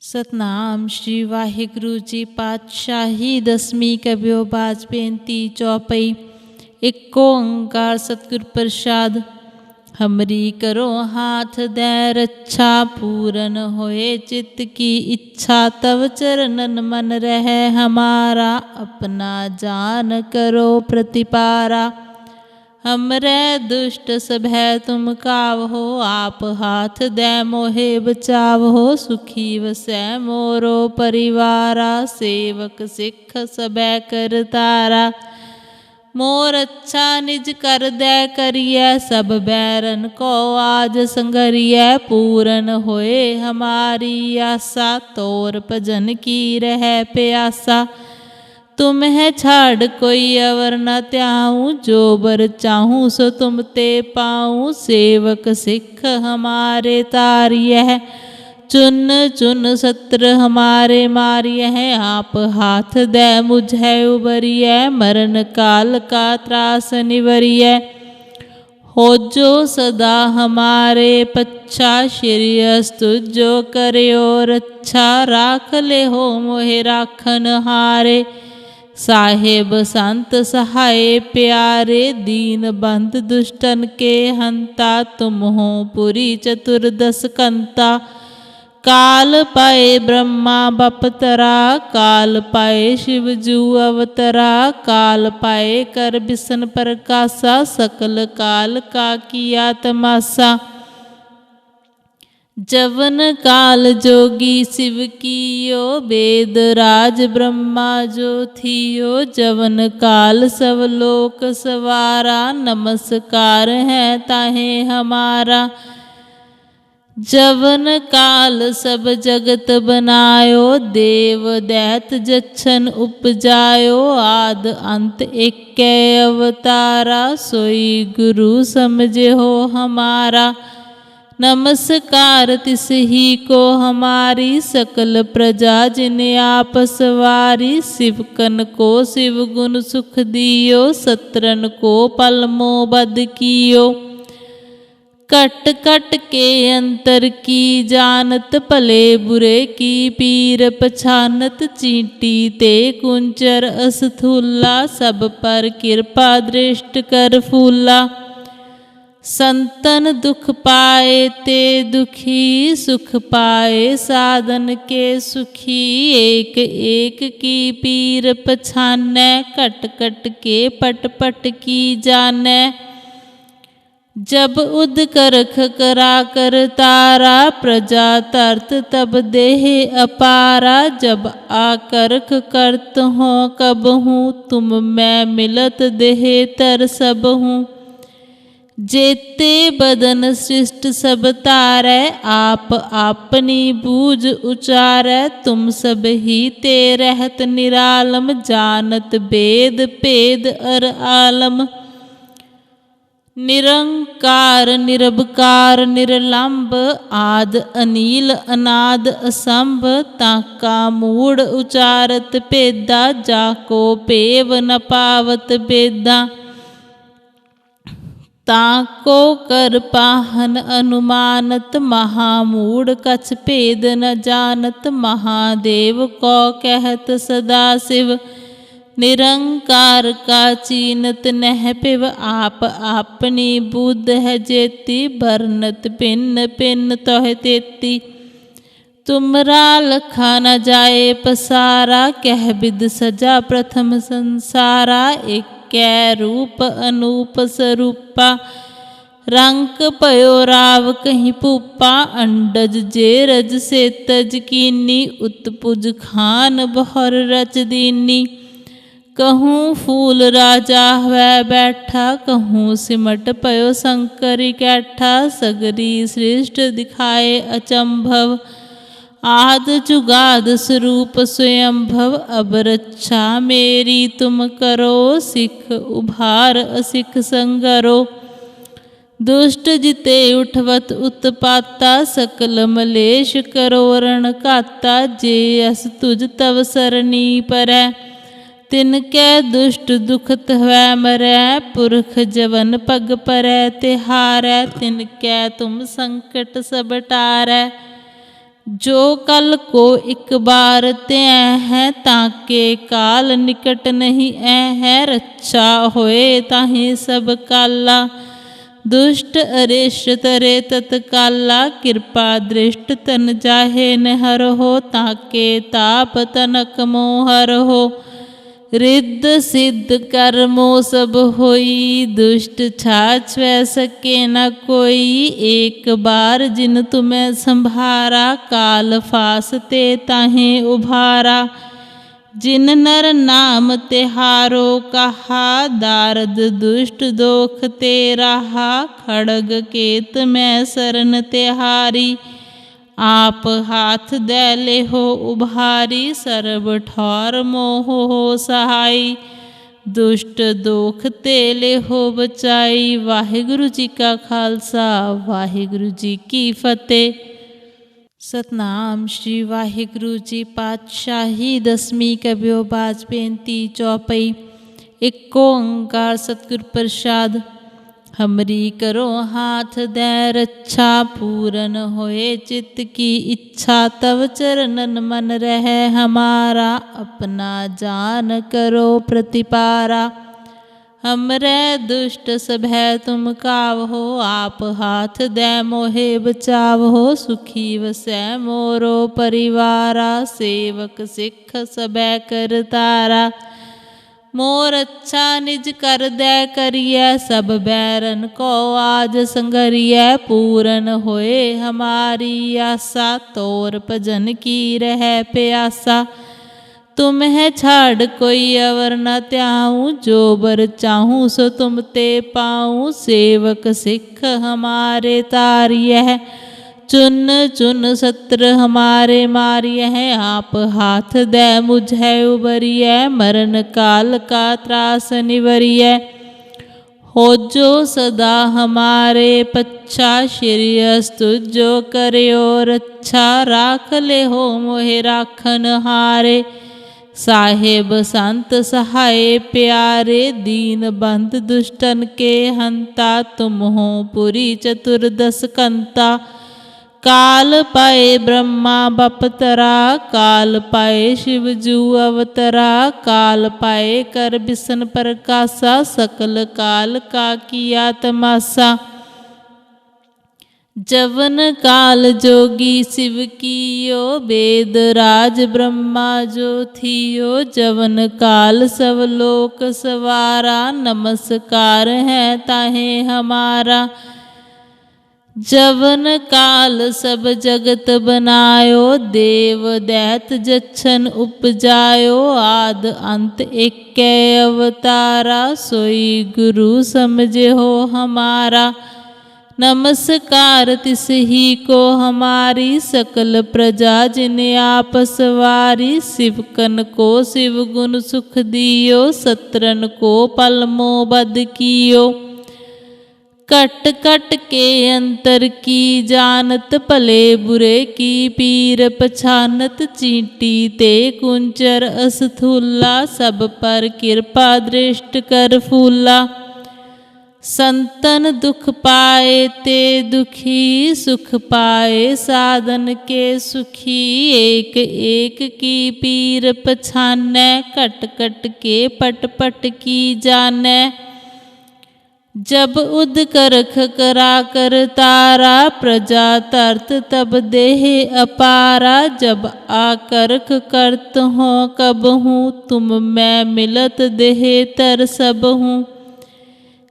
सतनाम श्री वाहिगुरु जी पातशाही दसवीं कबियो बाज बेनती चौपई। इको ओंकार सतगुर प्रसाद। हमरी करो हाथ दे रक्षा, पूरन होए चित्त की इच्छा। तव चरणन मन रहे हमारा, अपना जान करो प्रतिपारा। हमरे दुष्ट सभै तुम कावहो, आप हाथ दे मोहे बचावहो। सुखी वसै मोरो परिवारा, सेवक सिख सभै करतारा। मोर अच्छा निज कर दे करिए, सब बैरन को आज संगरिए। पूरन होए हमारी आशा, तोर भजन की रह प्यासा। तुम्हें छाड़ कोई अवर न त्याऊँ, जो बर चाहूँ सो तुम ते पाऊँ। सेवक सिख हमारे तारिय है, चुन चुन सत्र हमारे मारिय है। आप हाथ दे मुझे उबरिय, मरण काल का त्रास निवरिय। हो जो सदा हमारे पच्छा, श्री अस्तु जो करयो रक्षा। राख ले हो मोहे राखन हारे, साहेब संत सहाय प्यारे। दीन बंध दुष्टन के हंता, तुम हो पुरी चतुर्दश कंता। काल पाए ब्रह्मा बपतरा, काल पाए शिव जू अवतरा। काल पाए कर बिसन प्रकाशा, सकल काल का किया तमाशा। जवन काल जोगी शिव कियो, वेद राज ब्रह्मा जो थियो। जवन काल सब लोक सवारा, नमस्कार है ताहे हमारा। जवन काल सब जगत बनायो, देव दैत जच्छन उपजायो। आद अंत एकै अवतारा, सोई गुरु समझे हो हमारा। नमस्कार तिस ही को हमारी, सकल प्रजा जिन आप सवारी। शिवकन को शिव गुण सुख दियो, सत्रन को पलमो बद कियो। कट कट के अंतर की जानत, भले बुरे की पीर पछानत। चींटी ते कुंचर अस्थूला, सब पर कृपा दृष्ट कर फूला। संतन दुख पाए ते दुखी, सुख पाए साधन के सुखी। एक एक की पीर पछानै, कट कट के पट पट की जानै। जब उद करख करा कर तारा, प्रजा तरत तब देह अपारा। जब आकरख करत हो कब हूँ, तुम मैं मिलत देह तर सब हूँ। जेते बदन सृष्ट सब तारै, आप आपनी बूझ उचारै। तुम सब ही ते रहत निरालम, जानत वेद भेद अर आलम। निरंकार निरबकार निरलंब, आद अनील अनाद असंभ। ताका मूढ़ उचारत भेदा, जाको पेव न पावत बेदा। ताको कर पाहन अनुमानत, महामूढ़ कछ भेद न जानत। महादेव को कहत सदा शिव, निरंकार का चीनत नह पिव। आप आपनी बुद्ध है जेती, बरनत भिन्न भिन्न तोह तेती। तुमरा लखा न जाए पसारा, कह बिद सजा प्रथम संसारा। एक कै रूप अनूप स्वरूपा, रंक पयो राव कहीं पूपा। अंडज जे रज से तज कीनी, उत्पुज खान बहर रच दीनी। कहूँ फूल राजा वै बैठा, कहूँ सिमट पयो शंकर कैठा। सगरी सृष्ट दिखाए अचंभव, आद जुगाद स्वरूप स्वयंभव। अब रक्षा मेरी तुम करो, सिख उभार असिख संगरो। दुष्ट जिते उठवत उत्पाता, सकल मलेश करो रण काता। जे अस तुझ तव सरनी परै, तिनकै दुष्ट दुखत हवै मरै। पुरख जवन पग परै तिहारै, तिनकै तुम संकट सब टारै। जो कल को एक बार त्यै है, ताके काल निकट नहीं ऐ है। रक्षा होए ताहि सब काला, दुष्ट अरिष्ट तरे तत्काला। कृपा दृष्ट तन जाहे नहर हो, ताके ताप तनक मोहर हो। रिद्ध सिद्ध कर्मो सब होई, दुष्ट छाछ वै सके न कोई। एक बार जिन तुम्हें संभारा, काल फासते ताहे उभारा। जिन नर नाम तिहारो कहा, दारद दुष्ट दोख ते रहा। खड़ग केत में शरण तिहारी, आप हाथ दे ले हो उभारी। सर्ब ठौर मोह हो सहाई, दुष्ट दोख ते ले हो बचाई। वाहिगुरु जी का खालसा, वाहिगुरु जी की फतेह। सतनाम श्री वाहिगुरु जी पातशाही। दसवीं कबियो बाज बेनती चौपई। एक ओंकार सतगुर प्रसाद। हमरी करो हाथ दे रक्षा, पूरन होए चित्त की इच्छा। तव चरणन मन रहे हमारा, अपना जान करो प्रतिपारा। हमरे दुष्ट सभै तुम कावहो, आप हाथ दे मोहे बचावहो। सुखी वसै मोरो परिवारा, सेवक सिख सभै करतारा। मोर अच्छा निज कर दे करिए, सब बैरन को आज संगरिए। पूरन होए हमारी आशा, तोर भजन की रह प्यासा। तुम्हें छाड़ कोई अवर न त्याऊँ, जो बर चाहूँ सो तुम ते पाऊँ। सेवक सिख हमारे तारिय, चुन चुन सत्र हमारे मारिय है। आप हाथ दे मुझे उबरिय, मरण काल का त्रास निवरिय। हो जो सदा हमारे पच्छा, श्री अस्तु जो करयो रक्षा। राख ले हो मोहे राखन हारे, साहेब संत सहाय प्यारे। दीन बंध दुष्टन के हंता, तुम हो पुरी चतुर्दश कंता। काल पाए ब्रह्मा बपतरा, काल पाए शिव जू अवतरा। काल पाए कर बिसन प्रकाशा, सकल काल का किया तमाशा। जवन काल जोगी शिव कियो, वेद राज ब्रह्मा जो थियो। जवन काल सब लोक सवारा, नमस्कार है ताहे हमारा। जवन काल सब जगत बनायो, देव दैत जच्छन उपजायो। आद अंत एकै अवतारा, सोई गुरु समझे हो हमारा। नमस्कार तिस ही को हमारी, सकल प्रजा जिन्हें आप सवारी। शिवकन को शिव गुण सुख दियो, सत्रन को पलमो बद कियो। कट कट के अंतर की जानत, भले बुरे की पीर पछानत। चींटी ते कुंचर अस्थूला, सब पर कृपा दृष्ट कर फूला। संतन दुख पाए ते दुखी, सुख पाए साधन के सुखी। एक एक की पीर पछानै, कट कट के पट पट की जानै। जब उद करख करा कर तारा, प्रजा तरत तब देह अपारा। जब आकरख करत हो कब हूँ, तुम मैं मिलत देह तर सब हूँ।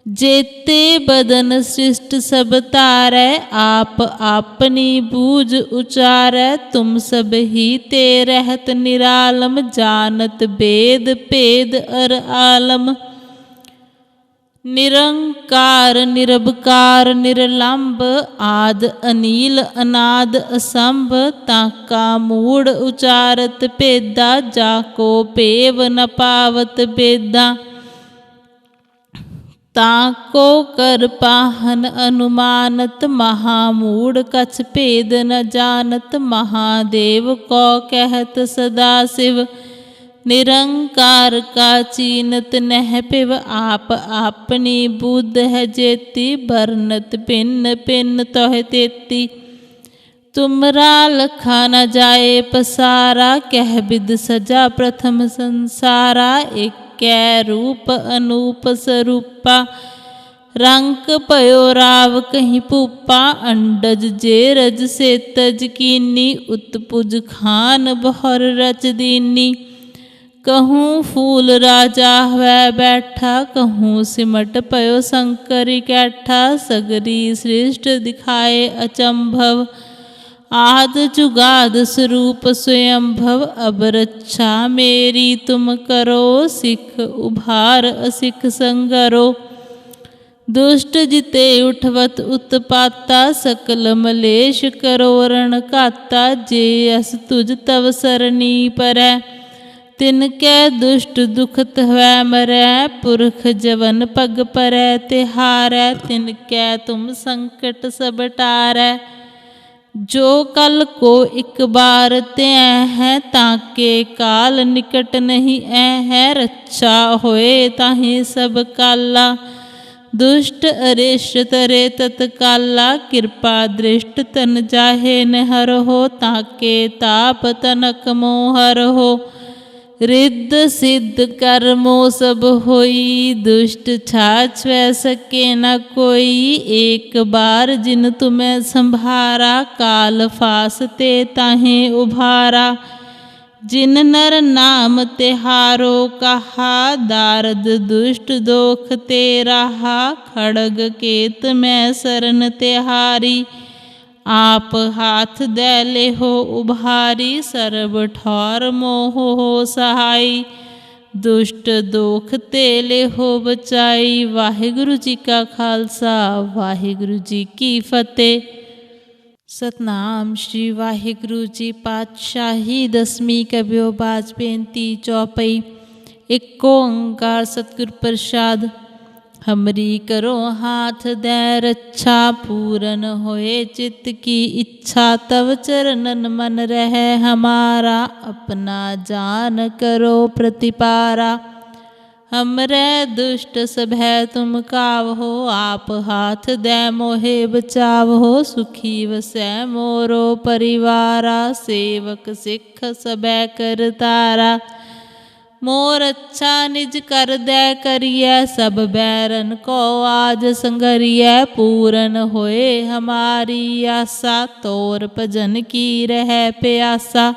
जेते बदन सृष्ट सब तारै, आप अपनी बूझ उचारै। तुम सब ही ते रहत निरालम, जानत वेद भेद अर आलम। निरंकार निरबकार निरलंब, आद अनील अनाद असंभ। ताका मूढ़ उचारत भेदा, जाको पेव न पावत बेदा। ताको कर पाहन अनुमानत, महामूढ़ कछ भेद न जानत। महादेव को कहत सदा शिव, निरंकार का चीनत नह पिव। आप अपनी बुद्ध है जेती, बरनत भिन्न भिन्न तोह तेती। तुमरा लखा न जाए पसारा, कह बिद सजा प्रथम संसारा। एकै रूप अनूप स्वरूपा, रंक पयो राव कहीं पूपा। अंडज जे रज से तज कीनी, उत्पुज खान बहुर रच दीनी। कहूँ फूल राजा वै बैठा, कहूँ सिमट पयो शंकर कैठा। सगरी सृष्ट दिखाए अचंभव, आद जुगाद स्वरूप स्वयंभव। अब रक्षा मेरी तुम करो, सिख उभार असिख संगरो। दुष्ट जिते उठवत उत्पाता, सकल मलेश करो रण काता। जे अस तुझ तव सरनी परै, तिनकै दुष्ट दुखत हवै मरै। पुरख जवन पग परै तिहारै, तिनकै तुम संकट सब टारै। जो कल को एक बार त्यैं है, ताके काल निकट नहीं ऐ है। रक्षा होए ताहि सब काला, दुष्ट अरिष्ट तरे तत्काला। कृपा दृष्ट तन जाहे न हरहो, ताके ताप तनक मोह हरहो। रिद्ध सिद्ध कर्मो सब होई, दुष्ट छाछ वै सके न कोई। एक बार जिन तुम्हें संभारा, काल फासते ताहे उभारा। जिन नर नाम तिहारो कहा, दारद दुष्ट दोख ते रहा। खड़ग केत मैं सरन तिहारी, आप हाथ दे लेहो उभारी। सर्ब ठौर मोह हो सहाई, दुष्ट दोख ते लेहो बचाई। वाहिगुरु जी का खालसा, वाहिगुरु जी की फतेह। सतनाम श्री वाहिगुरु जी पातशाही। दसवीं कबियो बाज बेनती चौपई। एको ओंकार सतगुर प्रसाद। हमरी करो हाथ दे रक्षा, पूरन होए चित्त की इच्छा। तव चरणन मन रहे हमारा, अपना जान करो प्रतिपारा। हमरे दुष्ट सभै तुम कावहो, आप हाथ दे मोहे बचावहो। सुखी वसै मोरो परिवारा, सेवक सिख सभै करतारा। मोर अच्छा निज कर दे करिए, सब बैरन को आज संगरिए। पूरन होए हमारी आशा, तोर भजन की रह प्यासा।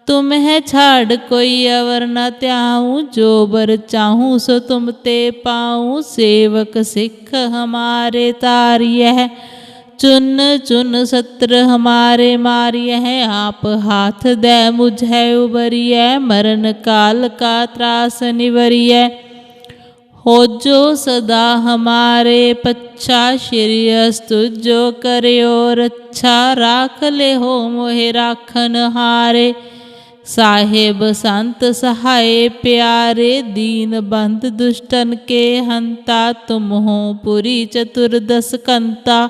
तुम्हें छाड़ कोई अवर न त्याऊँ, जो बर चाहूँ सो तुम ते पाऊँ। सेवक सिख हमारे तारियह, चुन चुन सत्र हमारे मारिय है। आप हाथ दे मुझे उबरिय, मरण काल का त्रास निवरिय। हो जो सदा हमारे पच्छा, श्री अस्तु जो करयो रक्षा। राख ले हो मोहे राखन हारे, साहेब संत सहाय प्यारे। दीन बंध दुष्टन के हंता, तुम हो पुरी चतुर्दश कंता।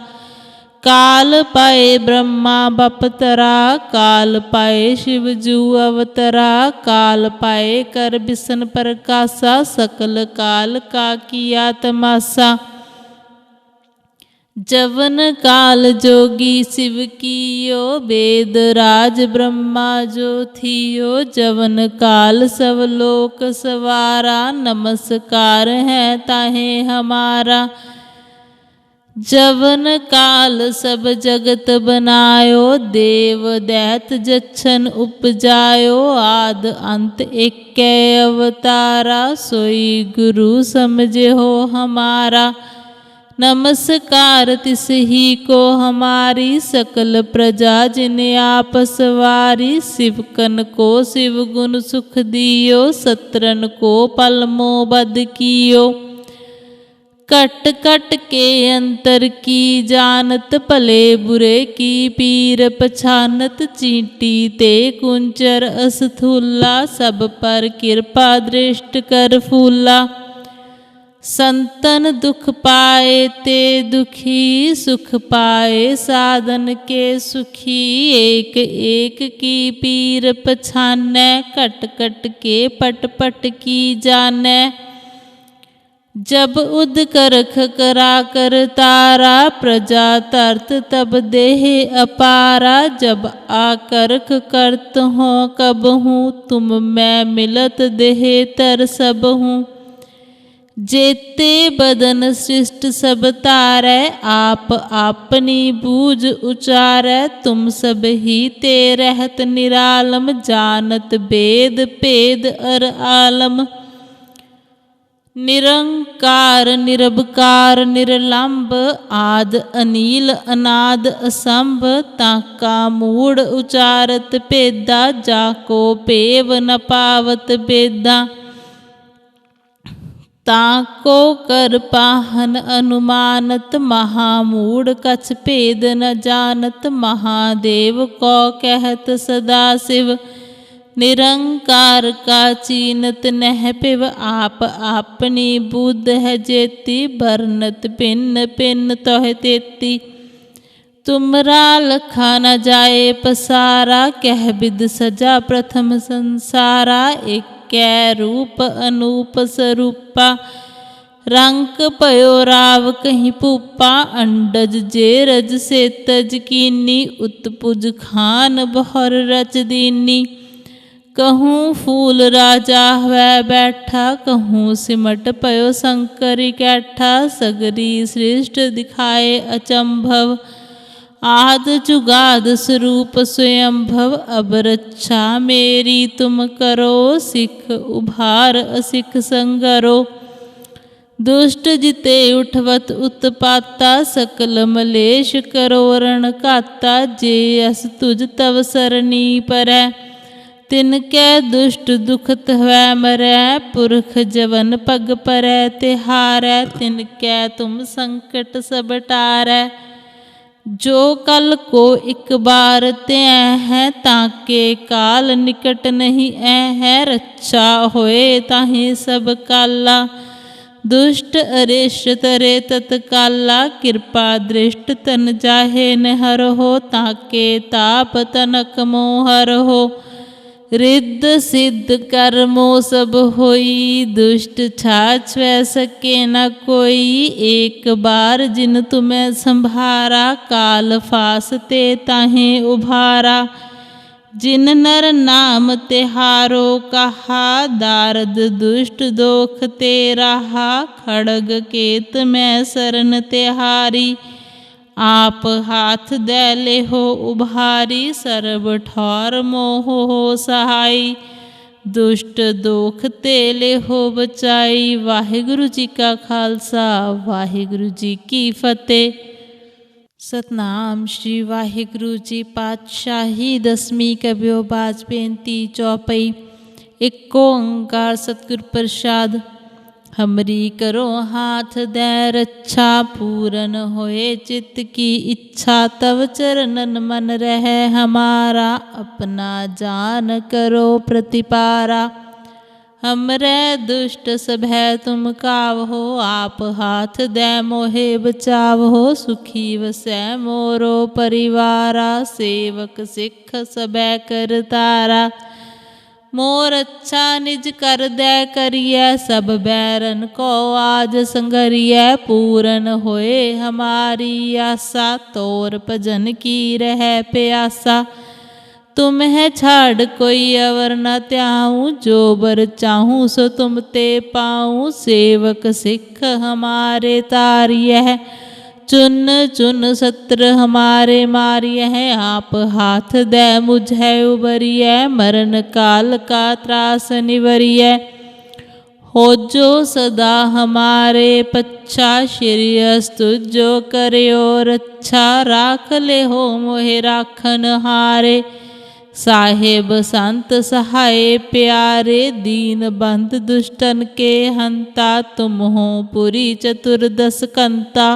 काल पाए ब्रह्मा बपतरा, काल पाए शिव जू अवतरा। काल पाए कर बिसन प्रकाशा, सकल काल का किया तमाशा। जवन काल जोगी शिव कियो, वेद राज ब्रह्मा जो थियो। जवन काल सब लोक सवारा, नमस्कार है ताहे हमारा। जवन काल सब जगत बनायो, देव दैत जच्छन उपजायो। आद अंत एकै अवतारा, सोई गुरु समझे हो हमारा। नमस्कार तिस ही को हमारी, सकल प्रजा जिन्हें आप सवारी। शिवकन को शिव गुण सुख दियो, सत्रन को पलमो बद कियो। कट कट के अंतर की जानत, भले बुरे की पीर पछानत। चींटी ते कुंचर अस्थूला, सब पर कृपा दृष्ट कर फूला। संतन दुख पाए ते दुखी, सुख पाए साधन के सुखी। एक एक की पीर पछानै, कट कट के पट पट की जानै। जब उद करख करा कर तारा, प्रजा तरत तब देह अपारा। जब आकरख करत हो कब हूँ, तुम मैं मिलत देह तर सब हूँ। जेते बदन सृष्ट सब तारै, आप आपनी बूझ उचारै। तुम सब ही ते रहत निरालम, जानत वेद भेद अर आलम। निरंकार निरबकार निरलंब, आद अनील अनाद असंभ। ताका मूढ़ उचारत भेदा, जाको पेव न पावत बेदा। ताको कर पाहन अनुमानत, महामूढ़ कछ भेद न जानत। महादेव को कहत सदा शिव, निरंकार का चीनत नह पिव। आप आपनी बुद्ध है जेती, बरनत भिन्न भिन्न तोह तेती। तुमरा लखा न जाए पसारा, कह बिद सजा प्रथम संसारा। एक रूप अनूप स्वरूपा, रंक पयो राव कहीं पूपा। अंडज जेरज से तज कीनी, उत्पुज खान बहर रच दीनी। कहूँ फूल राजा वह बैठा, कहूँ सिमट पयो शंकर कैठा। सगरी सृष्ट दिखाए अचंभव, आद जुगाद स्वरूप स्वयंभव। अब रक्षा मेरी तुम करो, सिख उभार असिख संगरो। दुष्ट जिते उठवत उत्पाता, सकल मलेश करो रण काता। जे अस तुझ तव सरनी परै, तिनकै दुष्ट दुखत है मरै। पुरख जवन पग परै तिहारै, तिनकै तुम संकट सब टारै। जो कल को एक बार त्यै है, ताके काल निकट नहीं ऐ है। रक्षा होए ताहि सब काला, दुष्ट अरिष्ट तरे तत्काला। कृपा दृष्ट तन जाहे न हर हो, ताके ताप तनक मोहर हो। रिद्ध सिद्ध कर्मो सब होई, दुष्ट छाछ वै सके न कोई। एक बार जिन तुम्हें संभारा, काल फासते ताहे उभारा। जिन नर नाम तिहारो कहा, दारद दुष्ट दोख ते रहा। खड़ग केत में शरण तिहारी, आप हाथ दे ले हो उभारी। सर्व ठौर मोह हो सहाई, दुष्ट दोख ते ले हो बचाई। वाहिगुरु जी का खालसा, वाहिगुरु जी की फतेह। सतनाम श्री वाहिगुरु जी पातशाही। दसवीं कबियो बाज बेनती चौपई। एक ओंकार सतगुर प्रसाद। हमरी करो हाथ दे रक्षा, पूरन होए चित्त की इच्छा। तव चरणन मन रहे हमारा, अपना जान करो प्रतिपारा। हमरे दुष्ट सभै तुम कावहो, आप हाथ दे मोहे बचावहो। सुखी वसै मोरो परिवारा, सेवक सिख सभै कर तारा। मोर अच्छा निज कर दे करिए, सब बैरन को आज संगरिए। पूरन होए हमारी आशा, तोर भजन की रह प्यासा। तुम्हें छाड़ कोई अवर न त्याऊँ, जो बर चाहूँ सो तुम ते पाऊँ। सेवक सिख हमारे तारिय है, चुन चुन सत्र हमारे मारिय है। आप हाथ दे मुझे उबरिय, मरण काल का त्रास निवरिय। हो जो सदा हमारे पच्छा, श्री अस्तु जो करयो रक्षा। राख ले हो मोहे राखन हारे, साहेब संत सहाय प्यारे। दीन बंध दुष्टन के हंता, तुम हो पुरी चतुर्दश कंता।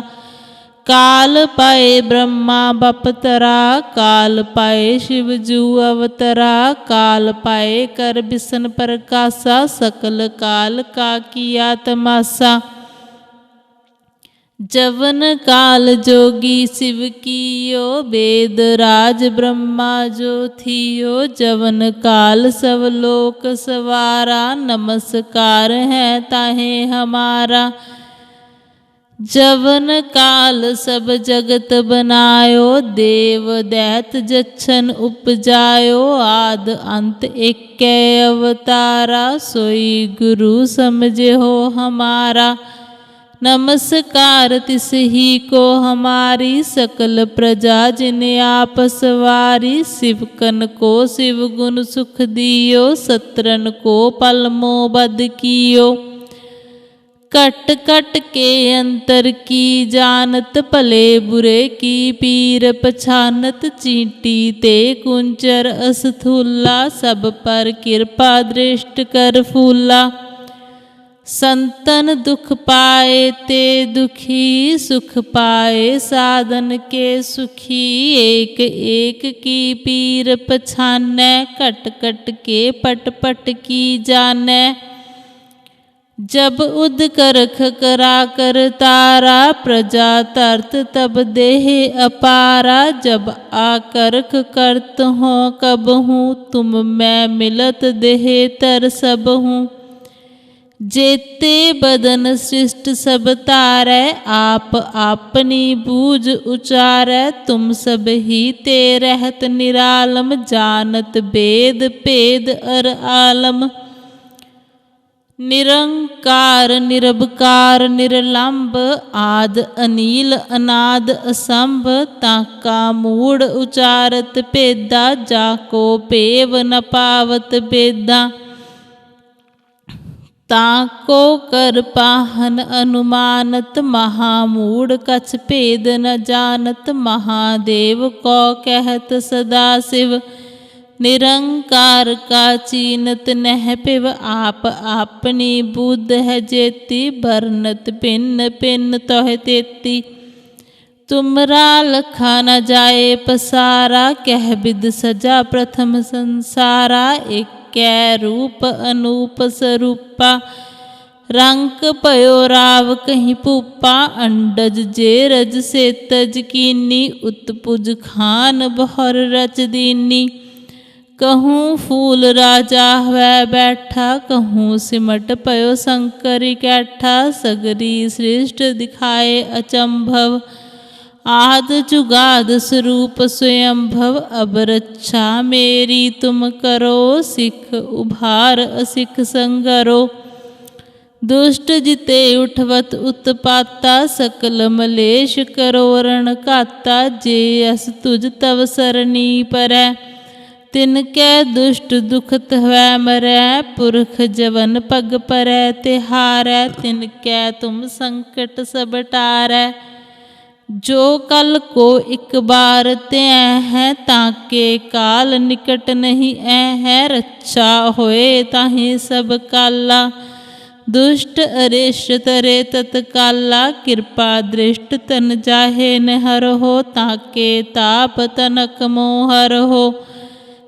काल पाए ब्रह्मा बपतरा, काल पाए शिवजू अवतरा। काल पाए कर बिसन प्रकाशा, सकल काल का किया तमाशा। जवन काल जोगी शिव कीयो, वेद राज ब्रह्मा जो थियो। जवन काल सब लोक सवारा, नमस्कार है ताहे हमारा। जवन काल सब जगत बनायो, देव दैत जच्छन उपजायो। आद अंत एकै अवतारा, सोई गुरु समझे हो हमारा। नमस्कार तिस ही को हमारी, सकल प्रजा जिन आप सवारी। शिवकन को शिव गुण सुख दियो, सत्रन को पलमो बद कियो। कट कट के अंतर की जानत, भले बुरे की पीर पछानत। चींटी ते कुंचर अस्थूला, सब पर कृपा दृष्ट कर फूला। संतन दुख पाए ते दुखी, सुख पाए साधन के सुखी। एक एक की पीर पछानै, कट कट के पट पट की जानै। जब उद करख करा कर तारा, प्रजा तरत तब देह अपारा। जब आकरख करत हो कब हूँ, तुम मैं मिलत देह तर सब हूँ। जेते बदन सृष्ट सब तारै, आप आपनी बूझ उचारै। तुम सब ही ते रहत निरालम, जानत वेद भेद अर आलम। निरंकार निरबकार निरलंब, आद अनील अनाद असंभ। ताका मूढ़ उचारत भेदा, जाको पेव न पावत बेदा। ताको कर पाहन अनुमानत, महामूढ़ कछ भेद न जानत। महादेव को कहत सदा शिव, निरंकार का चीनत नह पिव। आप आपनी बुद्ध है जेती, भरनत भिन्न भिन्न तोह तेती। तुमरा लखा न जाए पसारा, कह बिद सजा प्रथम संसारा। एक रूप अनूप स्वरूपा, रंक पयो राव कहीं पूपा। अंडज जे रज से तज कीनी, उत्पुज खान बहुर रच दीनी। कहूँ फूल राजा वह बैठा, कहूँ सिमट पयो शंकर कैठा। सगरी सृष्ट दिखाए अचंभव, आद जुगाद स्वरूप स्वयंभव। अब रक्षा मेरी तुम करो, सिख उभार असिख संगरो। दुष्ट जिते उठवत उत्पाता, सकल मलेश करो रण काता। जे अस तुझ तव सरनी परै, तिनकै दुष्ट दुखत है मरै। पुरख जवन पग परै तिहारै, तिनकै तुम संकट सब टारै। जो कल को एक बार त्यै है, ताके काल निकट नहीं ऐ है। रक्षा होए ताहि सब काला, दुष्ट अरिष्ट तरे तत्काला। कृपा दृष्ट तन जाहे न हर हो, ताके ताप तनक मोहर हो।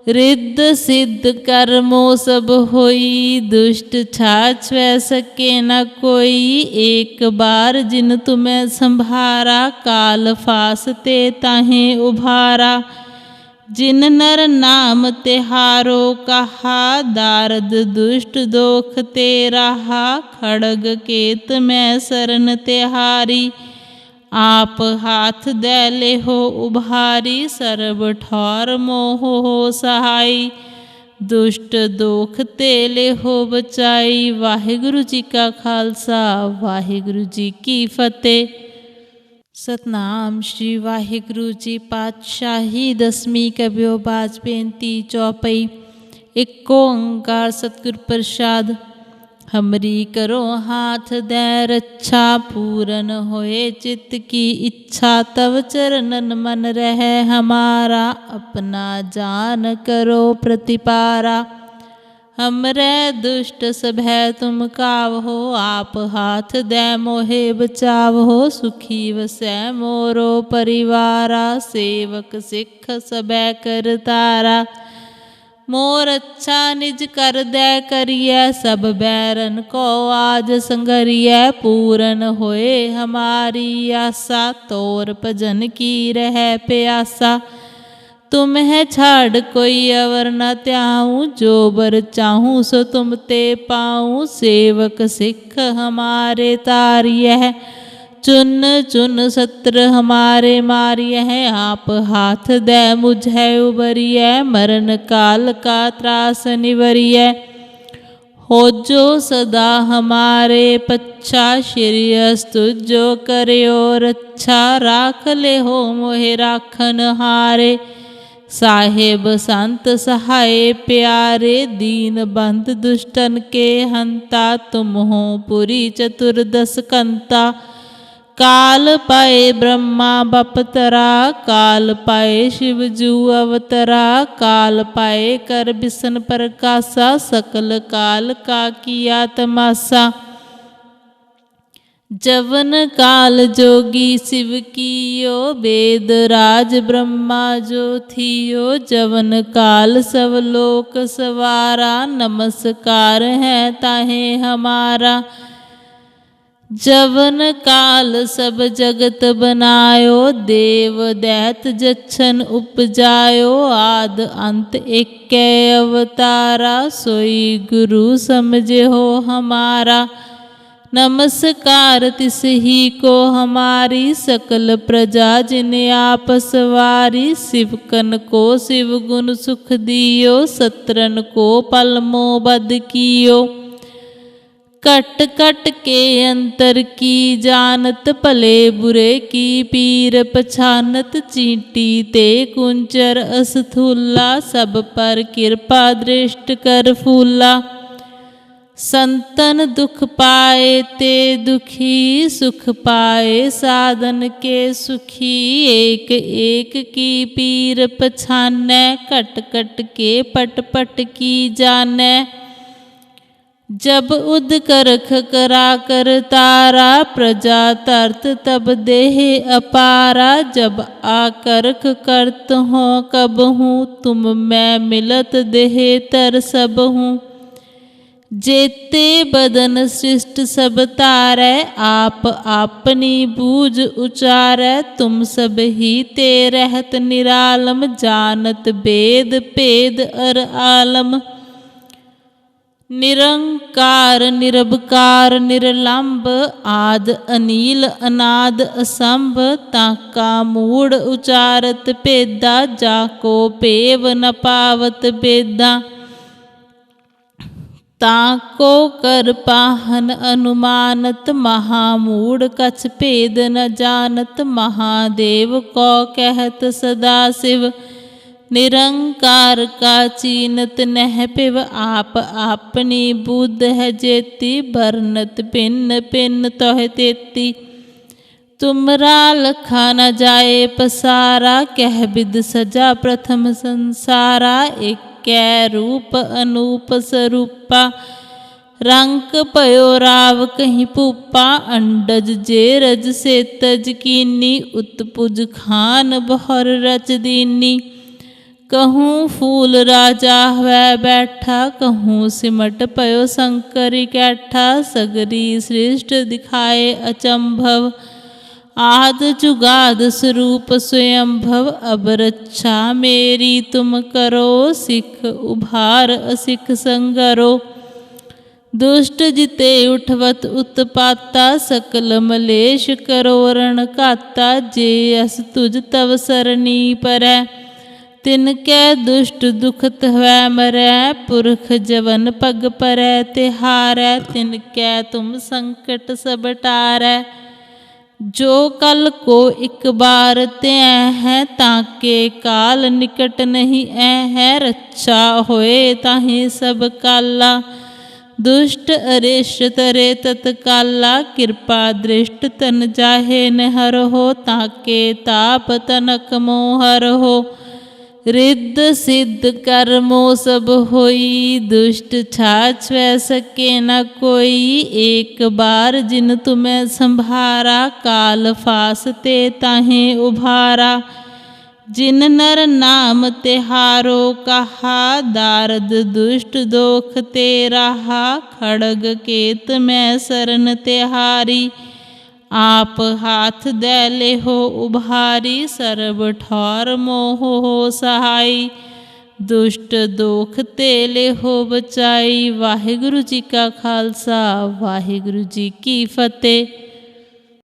रिद्ध सिद्ध कर्मो सब होई, दुष्ट छाछ वै सके न कोई। एक बार जिन तुम्हें संभारा, काल फासते ताहे उभारा। जिन नर नाम तिहारो कहा, दारद दुष्ट दोख ते रहा। खड़ग केत में सरन तिहारी, आप हाथ दे ले हो उभारी। सर्व ठौर मोह हो सहाई, दुष्ट दोख ते ले हो बचाई। वाहिगुरु जी का खालसा, वाहिगुरु जी की फतेह। सतनाम श्री वाहिगुरु जी पातशाही। दसवीं कबियो बाज बेनती चौपई। एक ओंकार सतगुर प्रसाद। हमरी करो हाथ दे रक्षा, पूरन होए चित्त की इच्छा। तव चरणन मन रहे हमारा, अपना जान करो प्रतिपारा। हमरे दुष्ट सभै तुम कावहो, आप हाथ दे मोहे बचावहो। सुखी वसै मोरो परिवारा, सेवक सिख सभै करतारा। मोर अच्छा निज कर दै करिए, सब बैरन को आज संगरिए। पूरन होए हमारी आशा, तोर भजन की रह प्यासा। तुम्हें छाड़ कोई अवर न त्याऊँ, जो बर चाहूँ सो तुम ते पाऊँ। सेवक सिख हमारे तारियह, चुन चुन सत्र हमारे मारिय है। आप हाथ दे मुझे उबरिय, मरण काल का त्रास निवरिय। हो जो सदा हमारे पच्छा, श्री अस्तु जो करयो रक्षा। राख ले हो मोहे राखन हारे, साहेब संत सहाय प्यारे। दीन बंध दुष्टन के हंता, तुम हो पुरी चतुर्दश कंता। काल पाए ब्रह्मा बपतरा, काल पाए शिव जू अवतरा। काल पाए कर बिसन प्रकाशा, सकल काल का किया तमाशा। जवन काल जोगी शिव कियो, वेद राज ब्रह्मा जो थियो। जवन काल सब लोक सवारा, नमस्कार है ताहे हमारा। जवन काल सब जगत बनायो, देव दैत जच्छन उपजायो। आद अंत एक अवतारा, सोई गुरु समझे हो हमारा। नमस्कार तिस ही को हमारी, सकल प्रजा जिन्हें आप सवारी। शिवकन को शिव गुण सुख दियो, सत्रन को पलमो बद कियो। कट कट के अंतर की जानत, भले बुरे की पीर पछानत। चींटी ते कुंचर अस्थूला, सब पर कृपा दृष्ट कर फूला। संतन दुख पाए ते दुखी, सुख पाए साधन के सुखी। एक एक की पीर पछानै, कट कट के पट पट की जानै। जब उद करख करा कर तारा, प्रजा तरत तब देह अपारा। जब आकरख करत हो कब हूँ, तुम मैं मिलत देह तर सब हूँ। जेते बदन सृष्ट सब तारै, आप आपनी बूझ उचारै। तुम सब ही ते रहत निरालम, जानत वेद भेद अर आलम। निरंकार निरबकार निरलंब, आद अनील अनाद असंभ। ताका मूढ़ उचारत भेदा, जाको पेव न पावत बेदा। ताको कर पाहन अनुमानत, महामूढ़ कछ भेद न जानत। महादेव को कहत सदा शिव, निरंकार का चीनत नह पिव। आप आपनी बुद्ध है जेती, भरनत भिन्न भिन्न तोह तेती। तुमरा लखा न जाए पसारा, कह बिद सजा प्रथम संसारा। एक रूप अनूप स्वरूपा, रंक पयो राव कहीं पूपा। अंडज जे रज से तज कीनी, उत्पुज खान बहर रच दीनी। कहूँ फूल राजा वह बैठा, कहूँ सिमट पयो शंकर कैठा। सगरी सृष्ट दिखाए अचंभव, आद जुगाद स्वरूप स्वयंभव। अब रक्षा मेरी तुम करो, सिख उभार असिख संगरो। दुष्ट जिते उठवत उत्पाता, सकल मलेश करो रण काता। जे अस तुझ तव सरनी परै, तिनकै दुष्ट दुखत हवै मरै। पुरख जवन पग परै तिहारै, तिनकै तुम संकट सब टारै। जो कल को एक बार त्यै है, ताके काल निकट नहीं ऐ है। रक्षा होए ताहि सब काला, दुष्ट अरिष्ट तरे तत्काला। कृपा दृष्ट तन जाहे न हर हो, ताके ताप तनक मोहर हो। रिद्ध सिद्ध कर्मो सब होई, दुष्ट छाछ वै सके न कोई। एक बार जिन तुम्हें संभारा, काल फास ते ताहे उभारा। जिन नर नाम तिहारो कहा, दारद दुष्ट दोख ते रहा। खड़ग केत मैं सरन तिहारी, आप हाथ दे ले हो उभारी। सर्ब ठौर मोह हो सहाई, दुष्ट दोख ते ले हो बचाई। वाहिगुरु जी का खालसा, वाहिगुरु जी की फतेह।